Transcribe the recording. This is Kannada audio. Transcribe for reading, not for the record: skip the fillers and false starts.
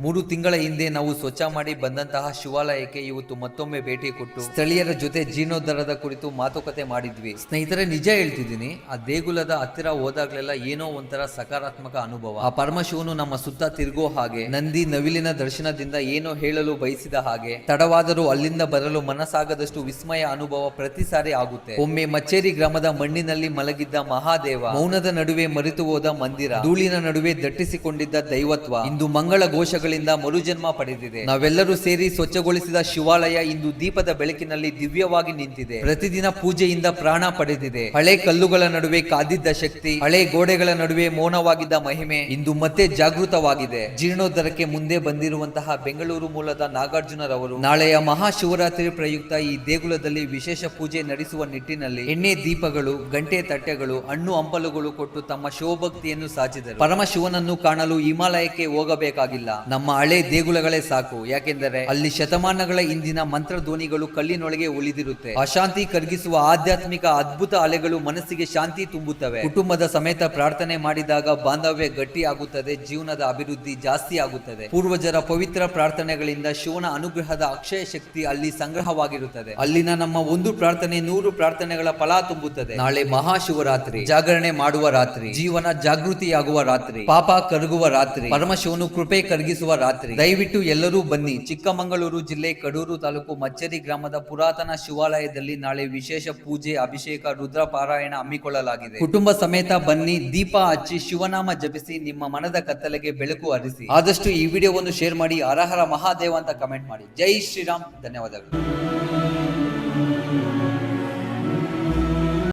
3 ತಿಂಗಳ ಹಿಂದೆ ನಾವು ಸ್ವಚ್ಛ ಮಾಡಿ ಬಂದಂತಹ ಶಿವಾಲಯಕ್ಕೆ ಇವತ್ತು ಮತ್ತೊಮ್ಮೆ ಭೇಟಿ ಕೊಟ್ಟು ಸ್ಥಳೀಯರ ಜೊತೆ ಜೀರ್ಣೋದ್ಧಾರದ ಕುರಿತು ಮಾತುಕತೆ ಮಾಡಿದ್ವಿ. ಸ್ನೇಹಿತರೆ, ನಿಜ ಹೇಳ್ತಿದ್ದೀನಿ, ಆ ದೇಗುಲದ ಹತ್ತಿರ ಹೋದಾಗ್ಲೆಲ್ಲ ಏನೋ ಒಂಥರ ಸಕಾರಾತ್ಮಕ ಅನುಭವ. ಆ ಪರಮಶಿವನು ನಮ್ಮ ಸುತ್ತ ತಿರುಗೋ ಹಾಗೆ, ನಂದಿ ನವಿಲಿನ ದರ್ಶನದಿಂದ ಏನೋ ಹೇಳಲು ಬಯಸಿದ ಹಾಗೆ, ತಡವಾದರೂ ಅಲ್ಲಿಂದ ಬರಲು ಮನಸ್ಸಾಗದಷ್ಟು ವಿಸ್ಮಯ ಅನುಭವ ಪ್ರತಿ ಸಾರಿ ಆಗುತ್ತೆ. ಒಮ್ಮೆ ಮಚ್ಚೇರಿ ಗ್ರಾಮದ ಮಣ್ಣಿನಲ್ಲಿ ಮಲಗಿದ್ದ ಮಹಾದೇವ, ಮೌನದ ನಡುವೆ ಮರೆತು ಹೋದ ಮಂದಿರ, ಧೂಳಿನ ನಡುವೆ ದಟ್ಟಿಸಿಕೊಂಡಿದ್ದ ದೈವತ್ವ ಇಂದು ಮಂಗಳ ಘೋಷಗಳಿಂದ ಮರುಜನ್ಮ ಪಡೆದಿದೆ. ನಾವೆಲ್ಲರೂ ಸೇರಿ ಸ್ವಚ್ಛಗೊಳಿಸಿದ ಶಿವಾಲಯ ಇಂದು ದೀಪದ ಬೆಳಕಿನಲ್ಲಿ ದಿವ್ಯವಾಗಿ ನಿಂತಿದೆ. ಪ್ರತಿದಿನ ಪೂಜೆಯಿಂದ ಪ್ರಾಣ ಪಡೆದಿದೆ. ಹಳೆ ಕಲ್ಲುಗಳ ನಡುವೆ ಕಾದಿದ್ದ ಶಕ್ತಿ, ಹಳೆ ಗೋಡೆಗಳ ನಡುವೆ ಮೌನವಾಗಿದ್ದ ಮಹಿಮೆ ಇಂದು ಮತ್ತೆ ಜಾಗೃತವಾಗಿದೆ. ಜೀರ್ಣೋದ್ಧಾರಕ್ಕೆ ಮುಂದೆ ಬಂದಿರುವಂತಹ ಬೆಂಗಳೂರು ಮೂಲದ ನಾಗಾರ್ಜುನರವರು ನಾಳೆಯ ಮಹಾಶಿವರಾತ್ರಿ ಪ್ರಯುಕ್ತ ಈ ದೇಗುಲದಲ್ಲಿ ವಿಶೇಷ ಪೂಜೆ ನಡೆಸುವ ನಿಟ್ಟಿನಲ್ಲಿ ಎಣ್ಣೆ ದೀಪಗಳು, ಗಂಟೆ ತಟ್ಟೆಗಳು, ಹಣ್ಣು ಹಂಪಲುಗಳು ಕೊಟ್ಟು ತಮ್ಮ ಶಿವಭಕ್ತಿಯನ್ನು ಸಾಚಿದರು. ಪರಮಶಿವನನ್ನು ಕಾಣಲು ಹಿಮಾಲಯಕ್ಕೆ ಹೋಗಬೇಕಾಗಿಲ್ಲ, ನಮ್ಮ ಹಳೆ ದೇಗುಲಗಳೇ ಸಾಕು. ಯಾಕೆಂದರೆ ಅಲ್ಲಿ ಶತಮಾನಗಳ ಹಿಂದಿನ ಮಂತ್ರ ಧ್ವನಿಗಳು ಕಲ್ಲಿನೊಳಗೆ ಉಳಿದಿರುತ್ತೆ. ಅಶಾಂತಿ ಕರಗಿಸುವ ಆಧ್ಯಾತ್ಮಿಕ ಅದ್ಭುತ ಅಲೆಗಳು ಮನಸ್ಸಿಗೆ ಶಾಂತಿ ತುಂಬುತ್ತವೆ. ಕುಟುಂಬದ ಸಮೇತ ಪ್ರಾರ್ಥನೆ ಮಾಡಿದಾಗ ಬಾಂಧವ್ಯ ಗಟ್ಟಿ ಆಗುತ್ತದೆ, ಜೀವನದ ಅಭಿವೃದ್ಧಿ ಜಾಸ್ತಿ ಆಗುತ್ತದೆ. ಪೂರ್ವಜರ ಪವಿತ್ರ ಪ್ರಾರ್ಥನೆಗಳಿಂದ ಶಿವನ ಅನುಗ್ರಹದ ಅಕ್ಷಯ ಶಕ್ತಿ ಅಲ್ಲಿ ಸಂಗ್ರಹವಾಗಿರುತ್ತದೆ. ಅಲ್ಲಿನ ನಮ್ಮ ಒಂದು ಪ್ರಾರ್ಥನೆ 100 ಪ್ರಾರ್ಥನೆಗಳ ಫಲ ತುಂಬುತ್ತದೆ. ನಾಳೆ ಮಹಾಶಿವರಾತ್ರಿ, ಜಾಗರಣೆ ಮಾಡುವ ರಾತ್ರಿ, ಜೀವನ ಜಾಗೃತಿಯಾಗುವ ರಾತ್ರಿ, ಪಾಪ ಕರಗುವ ರಾತ್ರಿ, ಪರಮಶಿವನು ಕೃಪೆ ಕರಗಿಸುವ ರಾತ್ರಿ. ದಯವಿಟ್ಟು ಎಲ್ಲರೂ ಬನ್ನಿ. ಚಿಕ್ಕಮಗಳೂರು ಜಿಲ್ಲೆ ಕಡೂರು ತಾಲೂಕು ಮಚ್ಚೇರಿ ಗ್ರಾಮದ ಪುರಾತನ ಶಿವಾಲಯದಲ್ಲಿ ನಾಳೆ ವಿಶೇಷ ಪೂಜೆ, ಅಭಿಷೇಕ, ರುದ್ರ ಪಾರಾಯಣ ಹಮ್ಮಿಕೊಳ್ಳಲಾಗಿದೆ. ಕುಟುಂಬ ಸಮೇತ ಬನ್ನಿ, ದೀಪ ಹಚ್ಚಿ ಶಿವನಾಮ ಜಪಿಸಿ, ನಿಮ್ಮ ಮನದ ಕತ್ತಲೆಗೆ ಬೆಳಕು ಹರಿಸಿ. ಆದಷ್ಟು ಈ ವಿಡಿಯೋವನ್ನು ಶೇರ್ ಮಾಡಿ, ಹರ ಹರ ಮಹಾದೇವ ಅಂತ ಕಮೆಂಟ್ ಮಾಡಿ. ಜೈ ಶ್ರೀರಾಮ್. ಧನ್ಯವಾದಗಳು.